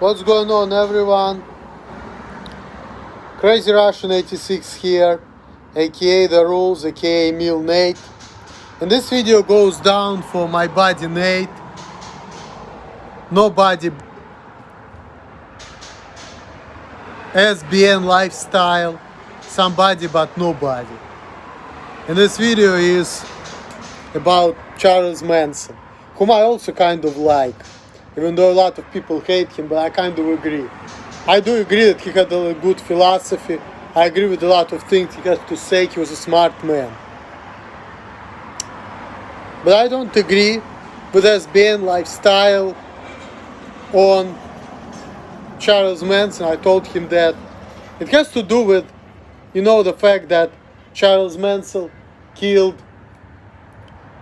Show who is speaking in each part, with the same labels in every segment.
Speaker 1: What's going on, everyone? Crazy Russian 86 here, aka The Rules, aka Mil Nate. And this video goes down for my buddy Nate. Nobody. SBN Lifestyle. Somebody but nobody. And this video is about Charles Manson, whom I also kind of like. Even though a lot of people hate him, but I kind of agree. I do agree that he had a good philosophy. I agree with a lot of things he has to say. He was a smart man. But I don't agree with SBN Lifestyle on Charles Manson. I told him that it has to do with, the fact that Charles Manson killed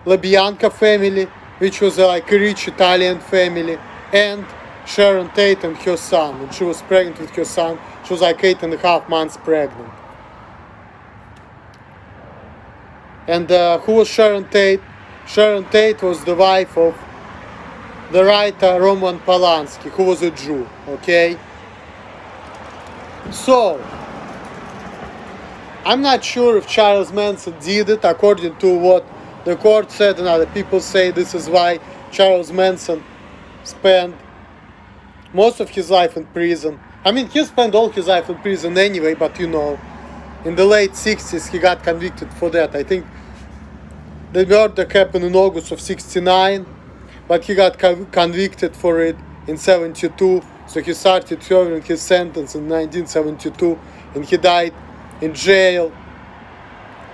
Speaker 1: LaBianca family, which was a rich Italian family, and Sharon Tate and her son. And she was pregnant with her son. She was 8.5 months pregnant. And who was Sharon Tate? Sharon Tate was the wife of the writer Roman Polanski, who was a Jew, okay? So, I'm not sure if Charles Manson did it according to what the court said and other people say. This is why Charles Manson spent most of his life in prison. I mean, he spent all his life in prison anyway, but in the late 60s he got convicted for that. I think the murder happened in August of 69, but he got convicted for it in 72. So he started serving his sentence in 1972, and he died in jail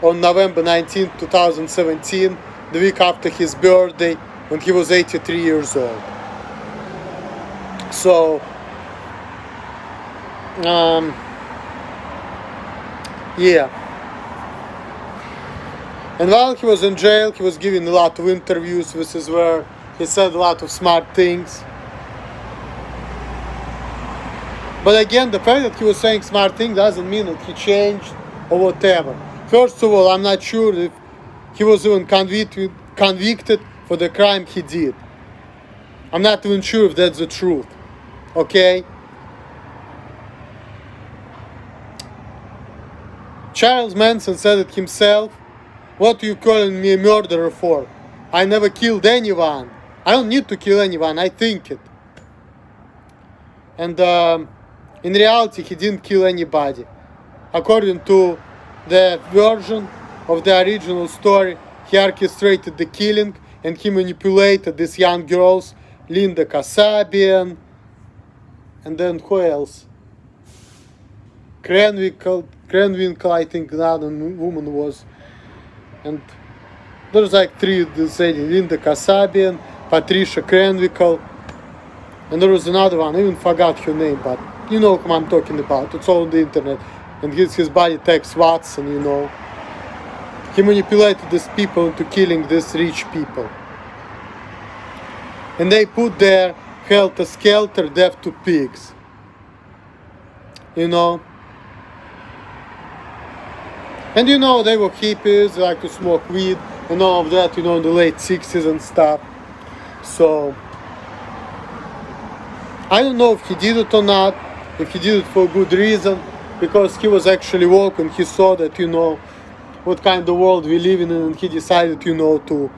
Speaker 1: on November 19, 2017, the week after his birthday, when he was 83 years old. So, yeah. And while he was in jail, he was giving a lot of interviews. This is where he said a lot of smart things. But again, the fact that he was saying smart things doesn't mean that he changed or whatever. First of all, I'm not sure if he was even convicted for the crime he did. I'm not even sure if that's the truth. Okay? Charles Manson said it himself. What are you calling me a murderer for? I never killed anyone. I don't need to kill anyone. I think it. And in reality, he didn't kill anybody. According to the version of the original story, he orchestrated the killing and he manipulated these young girls, Linda Kasabian, and then who else? Krenwinkel, I think another woman was. And there's three, Linda Kasabian, Patricia Krenwinkel, and there was another one, I even forgot her name, but you know who I'm talking about. It's all on the internet. And his body Tex Watson, He manipulated these people into killing these rich people. And they put their helter-skelter death to pigs. And they were hippies, they like to smoke weed and all of that, in the late 60s and stuff. So, I don't know if he did it or not, if he did it for a good reason, because he was actually woke and he saw that, what kind of world we live in, and he decided, to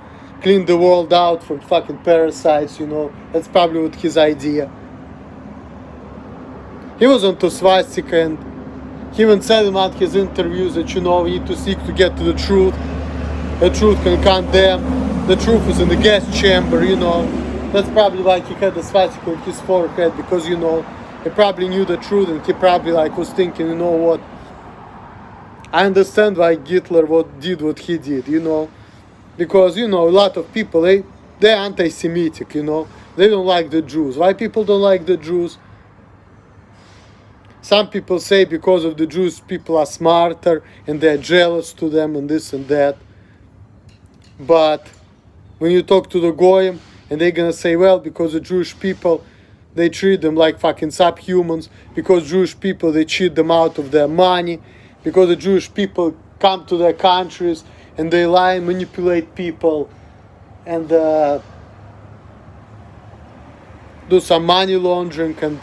Speaker 1: clean the world out from fucking parasites, That's probably what his idea. He was onto swastika, and he even said in one of his interviews that, we need to seek to get to the truth. The truth can condemn. The truth is in the gas chamber, That's probably why he had the swastika on his forehead, because, he probably knew the truth, and he probably was thinking, what? I understand why Hitler did what he did, because, a lot of people, they're anti-Semitic, they don't like the Jews. Why people don't like the Jews? Some people say because of the Jews, people are smarter and they're jealous to them and this and that. But when you talk to the Goyim, and they're gonna say, well, because the Jewish people, they treat them like fucking subhumans, because Jewish people, they cheat them out of their money, because the Jewish people come to their countries and they lie and manipulate people and do some money laundering and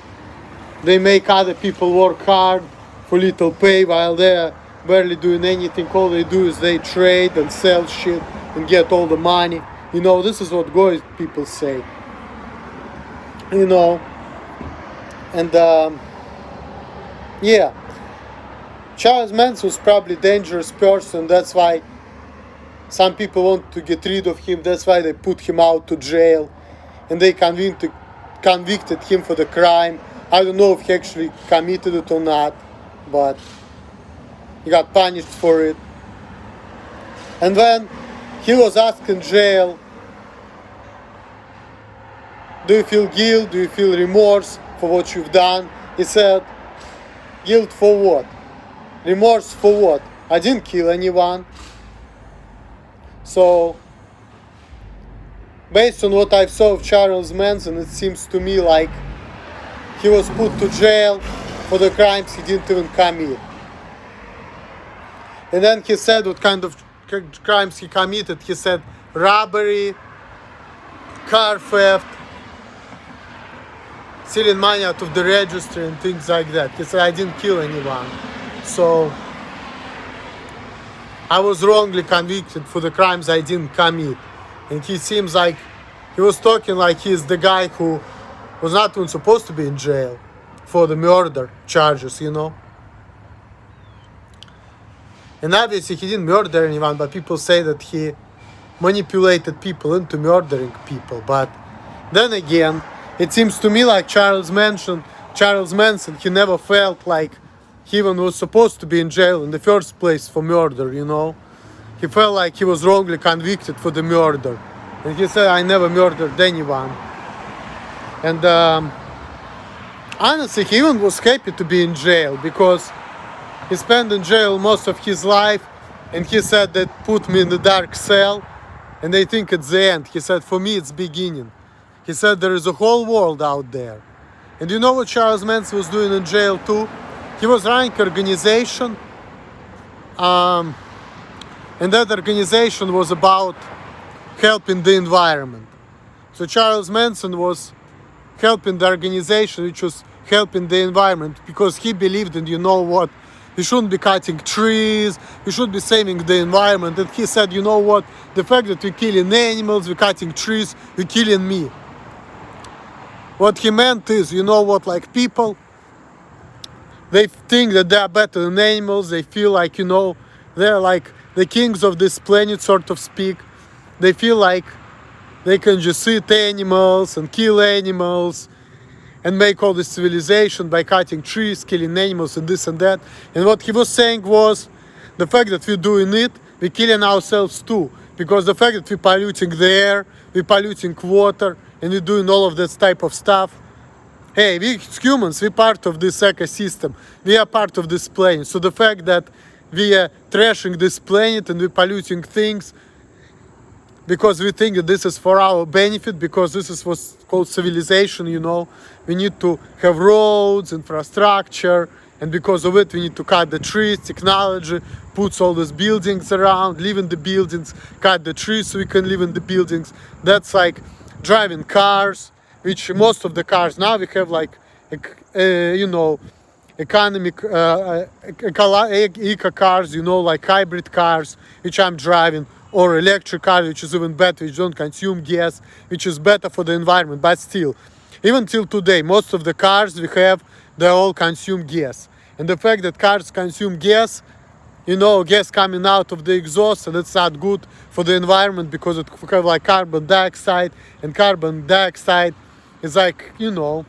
Speaker 1: They make other people work hard for little pay while they're barely doing anything. All they do is they trade and sell shit and get all the money. You know, this is what goy people say. You know, and yeah, Charles Manson was probably a dangerous person. That's why some people want to get rid of him. That's why they put him out to jail, and they convicted him for the crime. I don't know if he actually committed it or not, but he got punished for it. And when he was asked in jail, do you feel guilt? Do you feel remorse for what you've done? He said, guilt for what? Remorse for what? I didn't kill anyone. So, based on what I saw of Charles Manson, it seems to me like he was put to jail for the crimes he didn't even commit. And then he said what kind of crimes he committed. He said robbery, car theft, stealing money out of the register and things like that. He said, I didn't kill anyone. So I was wrongly convicted for the crimes I didn't commit. And he seems like he was talking like he's the guy who was not even supposed to be in jail for the murder charges, you know. And obviously he didn't murder anyone, but people say that he manipulated people into murdering people. But then again, it seems to me like Charles Manson, he never felt like he even was supposed to be in jail in the first place for murder, you know. He felt like he was wrongly convicted for the murder. And he said, I never murdered anyone. And honestly, he even was happy to be in jail because he spent in jail most of his life. And he said that put me in the dark cell and they think it's the end. He said, for me, it's beginning. He said, there is a whole world out there. And you know what Charles Manson was doing in jail too? He was running an organization, and that organization was about helping the environment. So Charles Manson was helping the organization which was helping the environment because he believed in, you know what, we shouldn't be cutting trees, we should be saving the environment. And he said, you know what, the fact that we're killing animals, we're cutting trees, we're killing me. What he meant is, you know what, like people, they think that they are better than animals. They feel like, you know, they're like the kings of this planet, sort of speak. They feel like they can just eat animals and kill animals and make all this civilization by cutting trees, killing animals and this and that. And what he was saying was the fact that we're doing it, we're killing ourselves too. Because the fact that we're polluting the air, we're polluting water, and we're doing all of this type of stuff. Hey, we humans, we're part of this ecosystem. We are part of this planet. So the fact that we are trashing this planet and we're polluting things because we think that this is for our benefit, because this is what's called civilization, you know. We need to have roads, infrastructure, and because of it we need to cut the trees. Technology puts all these buildings around, live in the buildings, cut the trees so we can live in the buildings. That's like driving cars, which most of the cars now we have like, you know, economic, eco cars, you know, like hybrid cars, which I'm driving, or electric cars, which is even better, which don't consume gas, which is better for the environment. But still, even till today, most of the cars we have, they all consume gas. And the fact that cars consume gas, you know, gas coming out of the exhaust, and it's not good for the environment because it have like carbon dioxide, and carbon dioxide is like, you know,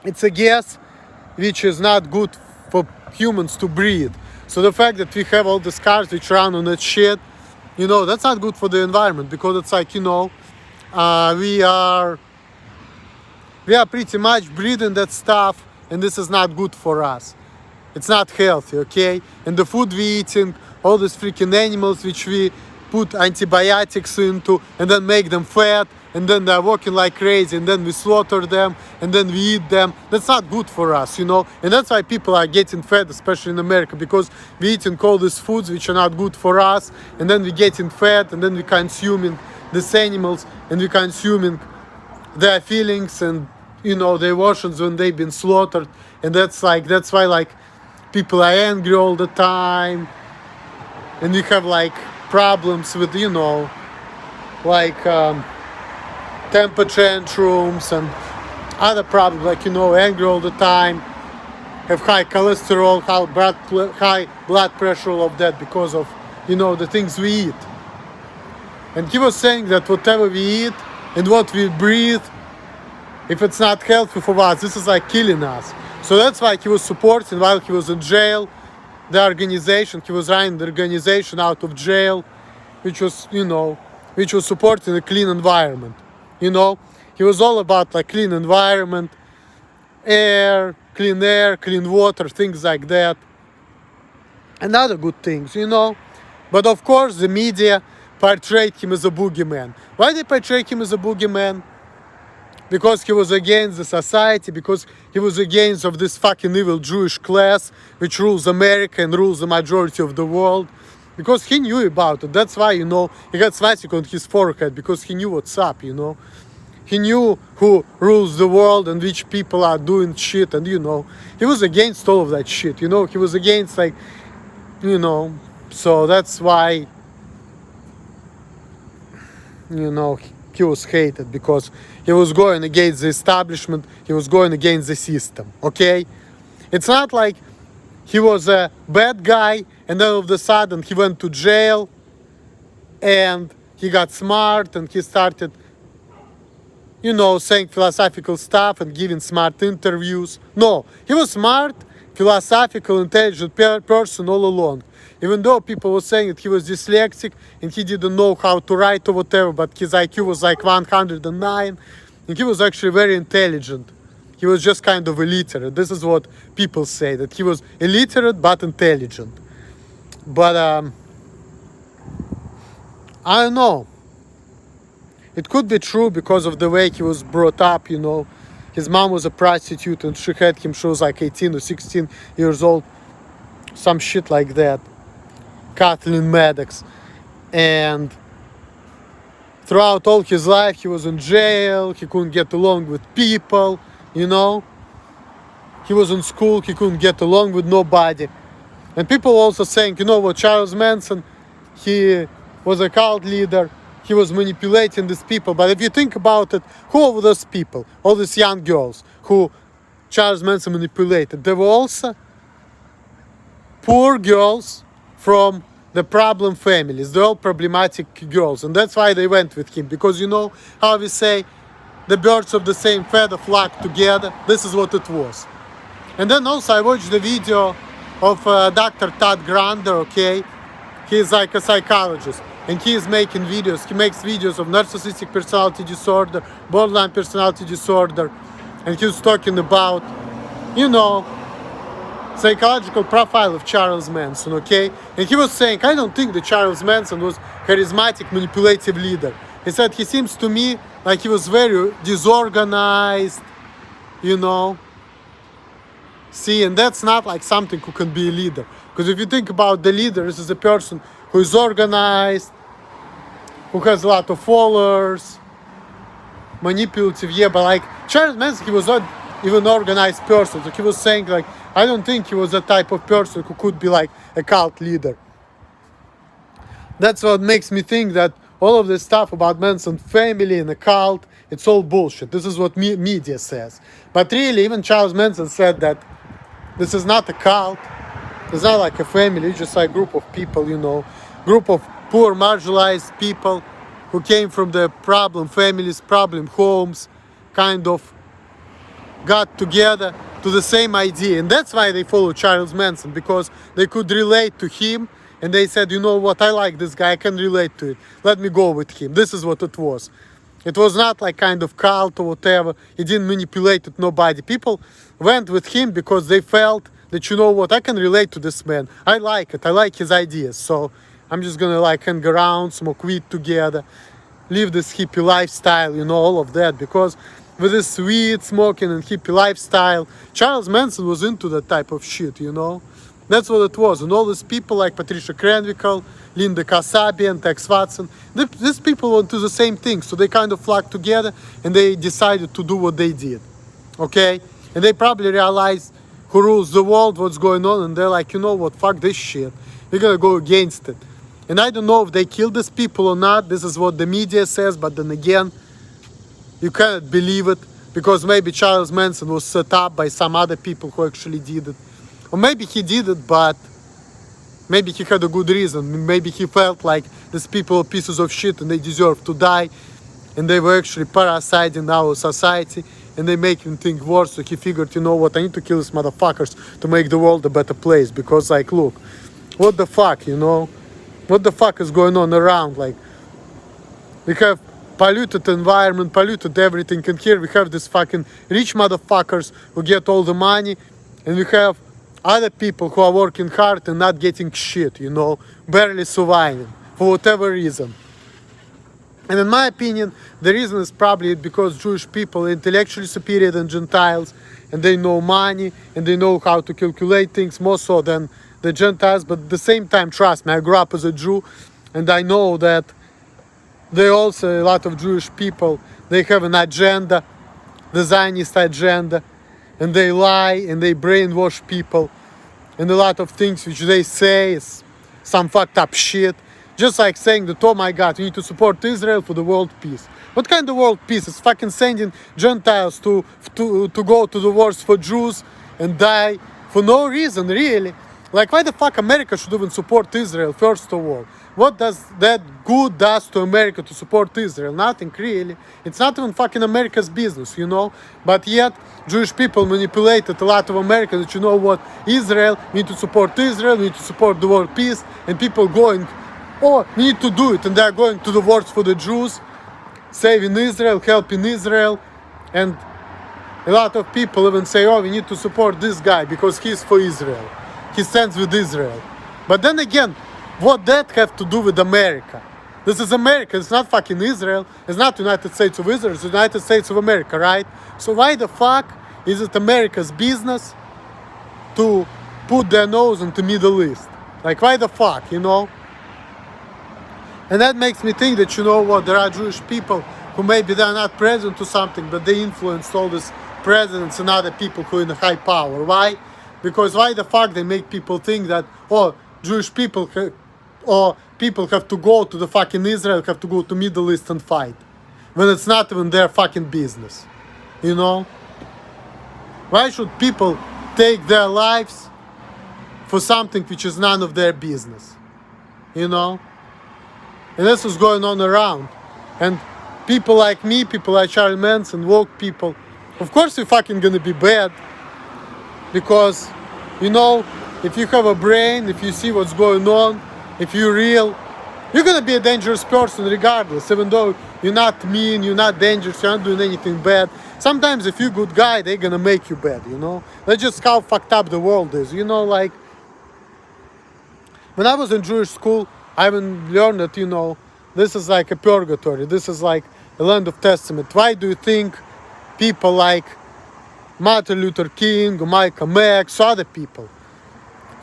Speaker 1: it's a gas which is not good for humans to breathe. So the fact that we have all these cars which run on that shit, you know, that's not good for the environment because it's like, you know, we are pretty much breathing that stuff, and this is not good for us. It's not healthy, okay? And the food we eating, all these freaking animals which we put antibiotics into and then make them fat, and then they're walking like crazy, and then we slaughter them, and then we eat them. That's not good for us, you know? And that's why people are getting fat, especially in America, because we're eating all these foods which are not good for us, and then we're getting fat, and then we're consuming these animals, and we're consuming their feelings and you know, the emotions when they've been slaughtered. And that's why like people are angry all the time, and you have like problems with, you know, like temper tantrums and other problems, like, you know, angry all the time, have high cholesterol, high blood pressure, all of that, because of, you know, the things we eat. And he was saying that whatever we eat and what we breathe, if it's not healthy for us, this is like killing us. So that's why he was supporting, while he was in jail, the organization. He was running the organization out of jail, which was, you know, which was supporting a clean environment. You know, he was all about like clean environment, air, clean water, things like that, and other good things, you know. But of course, the media portrayed him as a boogeyman. Why they portray him as a boogeyman? Because he was against the society, because he was against of this fucking evil Jewish class which rules America and rules the majority of the world. Because he knew about it. That's why, you know, he got swastika on his forehead, because he knew what's up, you know. He knew who rules the world and which people are doing shit, and, you know, he was against all of that shit, you know. He was against, like, you know, so that's why, you know, he was hated, because he was going against the establishment, he was going against the system, okay? It's not like he was a bad guy and then all of a sudden he went to jail and he got smart and he started, you know, saying philosophical stuff and giving smart interviews. No, he was smart, philosophical, intelligent person all along. Even though people were saying that he was dyslexic and he didn't know how to write or whatever, but his IQ was like 109, and he was actually very intelligent. He was just kind of illiterate. This is what people say, that he was illiterate but intelligent. But I don't know. It could be true because of the way he was brought up, you know. His mom was a prostitute and she had him, she was like 18 or 16 years old. Some shit like that. Kathleen Maddox. And throughout all his life he was in jail, he couldn't get along with people, you know. He was in school, he couldn't get along with nobody. And people also saying, you know what, Charles Manson, he was a cult leader, he was manipulating these people. But if you think about it, who were those people? All these young girls who Charles Manson manipulated. They were also poor girls from the problem families. They're all problematic girls. And that's why they went with him. Because you know how we say, the birds of the same feather flock together. This is what it was. And then also I watched the video of Dr. Todd Grander, okay? He's like a psychologist. And he is making videos. He makes videos of narcissistic personality disorder, borderline personality disorder. And he was talking about, you know, psychological profile of Charles Manson, okay? And he was saying, I don't think that Charles Manson was charismatic, manipulative leader. He said, he seems to me like he was very disorganized, you know. See, and that's not like something who can be a leader. Because if you think about the leader, this is a person who is organized, who has a lot of followers, manipulative, yeah, but like Charles Manson, he was not even organized person. So he was saying like, I don't think he was the type of person who could be like a cult leader. That's what makes me think that all of this stuff about Manson family and a cult, it's all bullshit. This is what media says. But really, even Charles Manson said that this is not a cult. It's not like a family. It's just like a group of people, you know, group of poor, marginalized people who came from the problem families, problem homes, kind of got together to the same idea. And that's why they follow Charles Manson, because they could relate to him. And they said, you know what, I like this guy, I can relate to it. Let me go with him. This is what it was. It was not like kind of cult or whatever. He didn't manipulate it, nobody. People went with him because they felt that, you know what, I can relate to this man. I like it. I like his ideas. So I'm just going to like hang around, smoke weed together, live this hippie lifestyle, you know, all of that. Because with this weed smoking and hippie lifestyle, Charles Manson was into that type of shit, you know. That's what it was. And all these people like Patricia Cranwickle, Linda Kasabian, Tex Watson, these people want to do the same thing. So they kind of flocked together and they decided to do what they did. okay? And they probably realize who rules the world, what's going on, and they're like, you know what, fuck this shit. We're gonna go against it. And I don't know if they killed these people or not. This is what the media says, but then again, you cannot believe it, because maybe Charles Manson was set up by some other people who actually did it. Or maybe he did it, but maybe he had a good reason. Maybe he felt like these people are pieces of shit and they deserve to die, and they were actually parasiting our society, and they make him think worse. So he figured, you know what, I need to kill these motherfuckers to make the world a better place. Because, like, look, what the fuck, you know? What the fuck is going on around? Like, we have polluted environment, polluted everything, and here we have these fucking rich motherfuckers who get all the money, and we have other people who are working hard and not getting shit, you know, barely surviving for whatever reason. And in my opinion, the reason is probably because Jewish people are intellectually superior than Gentiles, and they know money, and they know how to calculate things more so than the Gentiles. But at the same time, trust me, I grew up as a Jew, and I know that there are also a lot of Jewish people, they have an agenda, the Zionist agenda, and they lie and they brainwash people, and a lot of things which they say is some fucked up shit. Just like saying that, oh my God, we need to support Israel for the world peace. What kind of world peace? It's fucking sending Gentiles to go to the wars for Jews and die for no reason, really. Like, why the fuck America should even support Israel, first of all? What does that good does to America to support Israel? Nothing, really. It's not even fucking America's business, you know? But yet, Jewish people manipulated a lot of Americans that, you know what, Israel, we need to support Israel, we need to support the world peace, and people going, oh, we need to do it, and they're going to the wars for the Jews, saving Israel, helping Israel, and a lot of people even say, oh, we need to support this guy because he's for Israel. He stands with Israel. But then again, what that have to do with America? This is America, it's not fucking Israel, it's not United States of Israel, it's the United States of America, right? So why the fuck is it America's business to put their nose into Middle East? Like, why the fuck, you know? And that makes me think that, you know what, there are Jewish people who maybe they're not present to something, but they influenced all these presidents and other people who are in high power. Why? Because why the fuck they make people think that, oh, Jewish people or people have to go to the fucking Israel, have to go to Middle East and fight, when it's not even their fucking business, you know? Why should people take their lives for something which is none of their business, you know? And this is going on around. And people like me, people like Charles Manson, woke people, of course we're fucking gonna be bad. Because, you know, if you have a brain, if you see what's going on, if you're real, you're gonna be a dangerous person regardless. Even though you're not mean, you're not dangerous, you're not doing anything bad. Sometimes if you're a good guy, they're gonna make you bad, you know? That's just how fucked up the world is, you know, like... When I was in Jewish school, I even learned that, you know, this is like a purgatory. This is like a land of testament. Why do you think people like Martin Luther King, Malcolm X, other people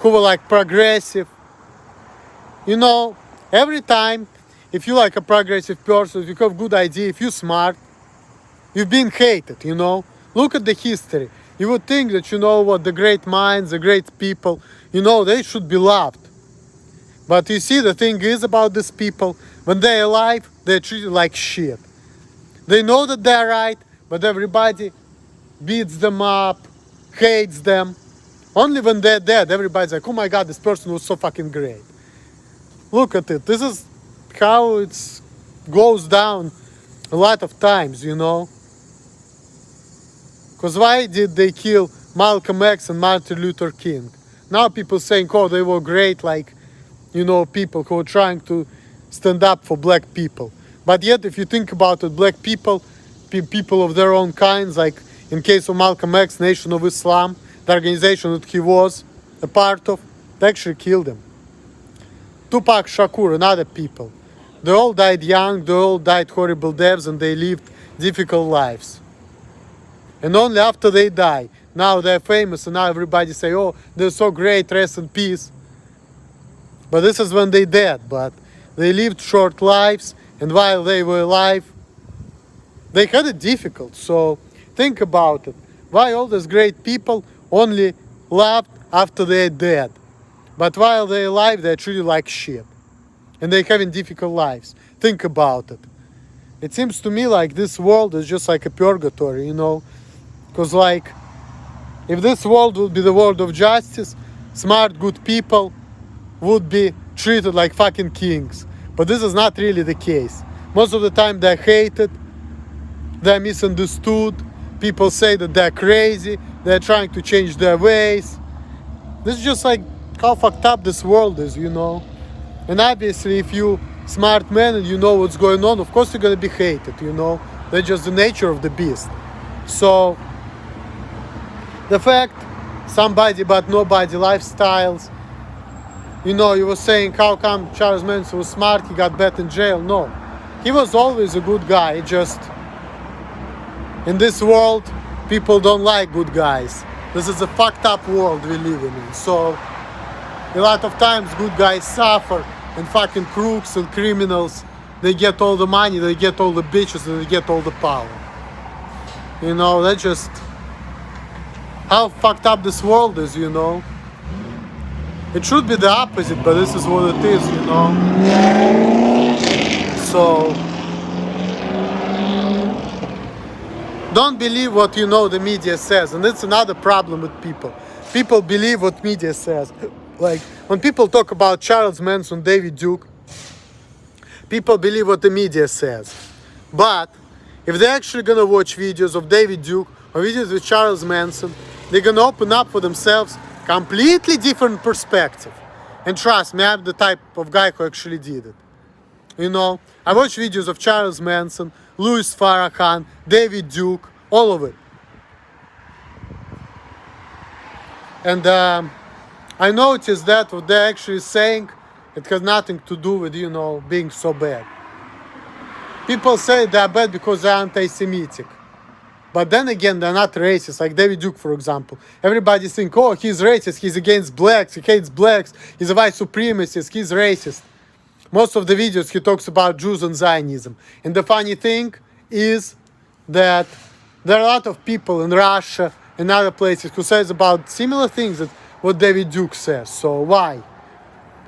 Speaker 1: who were like progressive, you know, every time, if you like a progressive person, if you have good idea, if you're smart, you've been hated, you know. Look at the history. You would think that, you know what, the great minds, the great people, you know, they should be loved. But you see, the thing is about these people, when they're alive, they're treated like shit. They know that they're right, but everybody beats them up, hates them. Only when they're dead, everybody's like, oh my God, this person was so fucking great. Look at it. This is how it goes down a lot of times, you know. Because why did they kill Malcolm X and Martin Luther King? Now people saying, oh, they were great, like, you know, people who are trying to stand up for black people. But yet, if you think about it, black people, people of their own kinds, like in case of Malcolm X, Nation of Islam, the organization that he was a part of, they actually killed him. Tupac Shakur and other people. They all died young, they all died horrible deaths, and they lived difficult lives. And only after they die, now they're famous, and now everybody say, oh, they're so great, rest in peace. But this is when they dead, but they lived short lives, and while they were alive, they had it difficult. So think about it. Why all these great people only loved after they're dead? But while they're alive, they're treated like shit. And they're having difficult lives. Think about it. It seems to me like this world is just like a purgatory, you know? Because like, if this world would be the world of justice, smart, good people would be treated like fucking kings. But this is not really the case. Most of the time they're hated, they're misunderstood, people say that they're crazy, they're trying to change their ways. This is just like how fucked up this world is, you know? And obviously if you smart man and you know what's going on, of course you're gonna be hated, you know? That's just the nature of the beast. So, the fact, somebody but nobody lifestyles, you know, you were saying how come Charles Manson was smart, he got back in jail. No, he was always a good guy. Just in this world, people don't like good guys. This is a fucked up world we live in. So a lot of times good guys suffer, and fucking crooks and criminals, they get all the money, they get all the bitches, and they get all the power. You know, that's just how fucked up this world is, you know. It should be the opposite, but this is what it is, you know. So don't believe what you know the media says. And that's another problem with people. People believe what media says. Like when people talk about Charles Manson, David Duke, people believe what the media says. But if they're actually gonna watch videos of David Duke or videos with Charles Manson, they're gonna open up for themselves completely different perspective. And trust me, I'm the type of guy who actually did it. You know, I watch videos of Charles Manson, Louis Farrakhan, David Duke, all of it. And I noticed that what they're actually saying, it has nothing to do with, you know, being so bad. People say they're bad because they're anti-Semitic. But then again, they're not racist. Like David Duke, for example. Everybody think, oh, he's racist, he's against blacks, he hates blacks, he's a white supremacist, he's racist. Most of the videos he talks about Jews and Zionism. And the funny thing is that there are a lot of people in Russia and other places who says about similar things that what David Duke says. So why?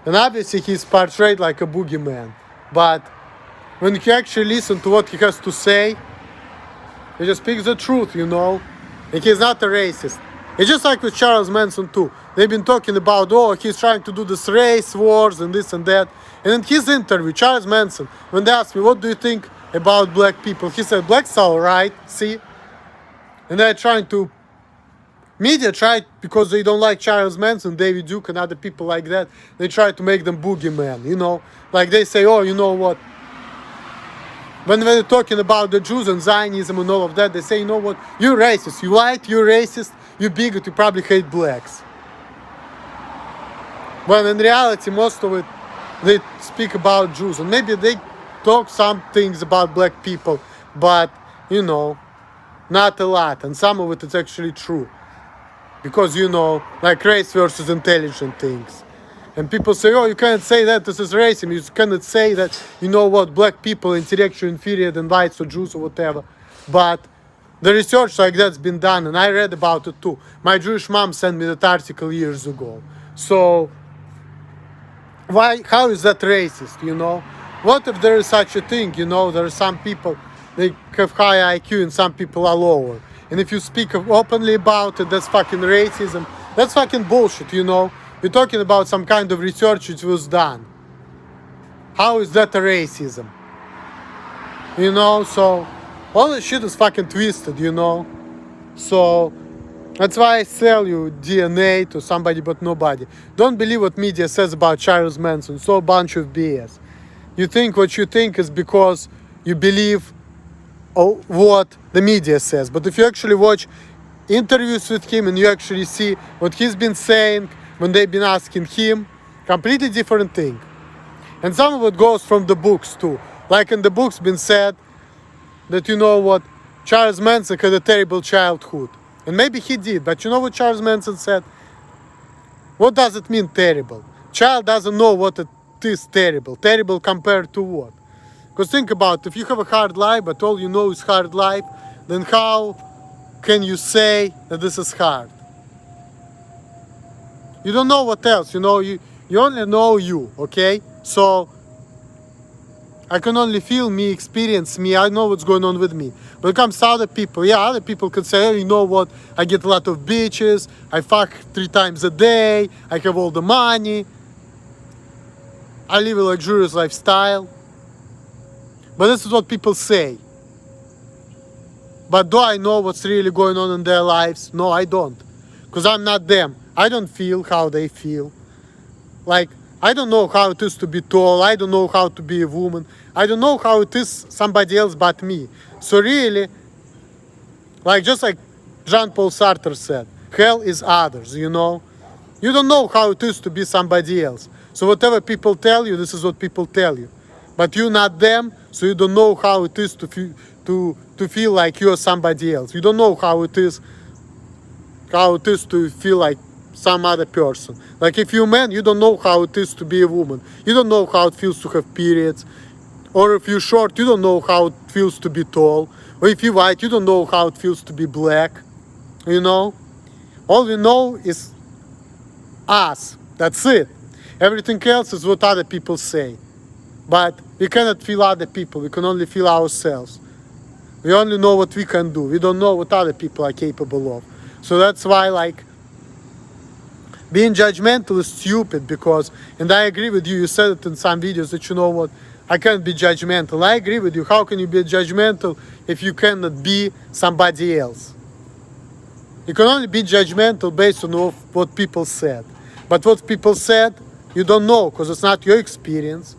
Speaker 1: And obviously he's portrayed like a boogeyman. But when you actually listen to what he has to say, he just speaks the truth, you know. And he's not a racist. It's just like with Charles Manson too. They've been talking about, oh, he's trying to do this race wars and this and that. And in his interview, Charles Manson, when they asked me, what do you think about black people? He said, blacks are alright, see? And they're trying to, media tried, because they don't like Charles Manson, David Duke and other people like that, they try to make them boogeyman, you know? Like they say, oh, you know what? When they're talking about the Jews and Zionism and all of that, they say, you know what, you're racist, you white, you're racist, you bigot, you probably hate blacks. When in reality, most of it, they speak about Jews. And maybe they talk some things about black people, but, you know, not a lot. And some of it is actually true. Because, you know, like race versus intelligent things. And people say, oh, you can't say that, this is racism. You cannot say that, you know what, black people are intellectually inferior than whites or Jews or whatever. But the research like that's been done, and I read about it too. My Jewish mom sent me that article years ago. So, how is that racist, you know? What if there is such a thing, you know, there are some people, they have high IQ and some people are lower. And if you speak openly about it, that's fucking racism. That's fucking bullshit, you know? We're talking about some kind of research which was done. How is that a racism? You know, so all this shit is fucking twisted, you know? So that's why I sell you DNA to somebody but nobody. Don't believe what media says about Charles Manson. So a bunch of BS. You think what you think is because you believe what the media says. But if you actually watch interviews with him and you actually see what he's been saying when they've been asking him, completely different thing. And some of it goes from the books too. Like in the books been said that, you know what, Charles Manson had a terrible childhood. And maybe he did, but you know what Charles Manson said? What does it mean terrible? Child doesn't know what it is terrible. Terrible compared to what? Because think about it, if you have a hard life, but all you know is hard life, then how can you say that this is hard? You don't know what else, you know, you only know you, okay? So I can only feel me, experience me, I know what's going on with me. When it comes to other people, yeah, other people can say, oh, you know what, I get a lot of bitches, I fuck 3 times a day, I have all the money, I live a luxurious lifestyle. But this is what people say. But do I know what's really going on in their lives? No, I don't. Because I'm not them. I don't feel how they feel. Like, I don't know how it is to be tall. I don't know how to be a woman. I don't know how it is somebody else but me. So really, like just like Jean-Paul Sartre said, hell is others, you know. You don't know how it is to be somebody else. So whatever people tell you, this is what people tell you. But you're not them, so you don't know how it is to feel like you're somebody else. You don't know how it is to feel like some other person. Like if you're a man, you don't know how it is to be a woman. You don't know how it feels to have periods. Or if you're short, you don't know how it feels to be tall. Or if you're white, you don't know how it feels to be black. You know? All we know is us. That's it. Everything else is what other people say. But we cannot feel other people. We can only feel ourselves. We only know what we can do. We don't know what other people are capable of. So that's why, like, being judgmental is stupid because, and I agree with you, you said it in some videos that, you know what, I can't be judgmental. I agree with you. How can you be judgmental if you cannot be somebody else? You can only be judgmental based on what people said. But what people said, you don't know because it's not your experience.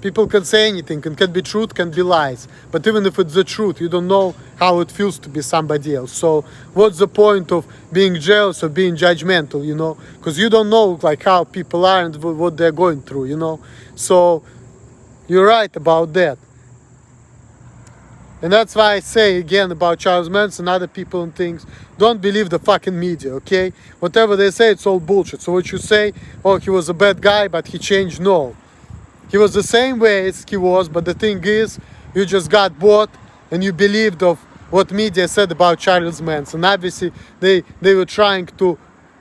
Speaker 1: People can say anything, it can be truth, can be lies. But even if it's the truth, you don't know how it feels to be somebody else. So what's the point of being jealous or being judgmental, you know? Because you don't know like how people are and what they're going through, you know? So you're right about that. And that's why I say again about Charles Manson and other people and things, don't believe the fucking media, okay? Whatever they say, it's all bullshit. So what you say, oh, he was a bad guy, but he changed, no. He was the same way as he was, but the thing is, you just got bored and you believed of what media said about Charles Manson. Obviously, they were trying to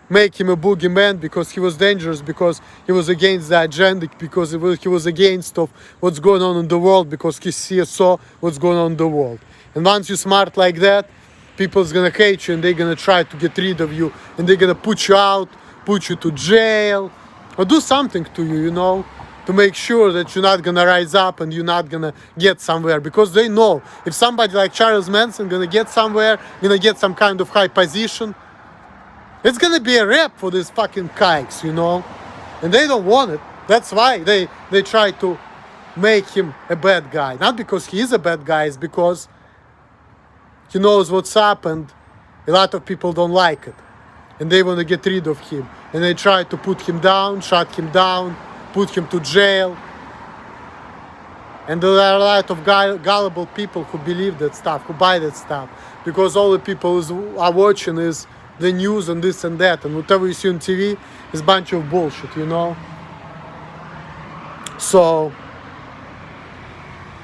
Speaker 1: make him a boogeyman because he was dangerous, because he was against the agenda, because he was against of what's going on in the world, because he saw what's going on in the world. And once you're smart like that, people's gonna hate you and they're gonna try to get rid of you and they're gonna put you out, put you to jail, or do something to you, you know, to make sure that you're not gonna rise up and you're not gonna get somewhere, because they know if somebody like Charles Manson gonna get somewhere, gonna get some kind of high position, it's gonna be a wrap for these fucking kikes, you know, and they don't want it. That's why they try to make him a bad guy, not because he is a bad guy, it's because he knows what's up and a lot of people don't like it and they want to get rid of him, and they try to put him down, shut him down, put him to jail. And there are a lot of gullible people who believe that stuff, who buy that stuff, because all the people who are watching is the news and this and that, and whatever you see on TV is a bunch of bullshit, you know. So,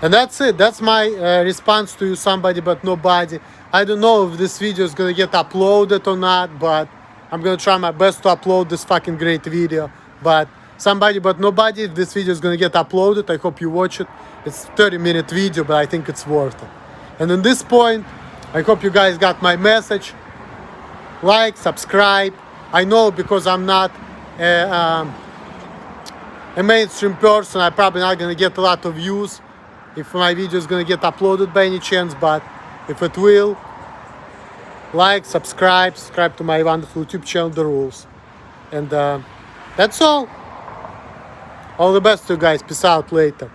Speaker 1: and that's it. That's my response to you, somebody but nobody. I don't know if this video is gonna get uploaded or not, but I'm gonna try my best to upload this fucking great video. But somebody but nobody, if this video is gonna get uploaded, I hope you watch it. It's a 30-minute video, but I think it's worth it. And at this point, I hope you guys got my message. Like, subscribe. I know because I'm not a mainstream person, I'm probably not gonna get a lot of views if my video is gonna get uploaded by any chance, but if it will, like, subscribe to my wonderful YouTube channel, The Rules. And that's all. All the best to you guys. Peace out later.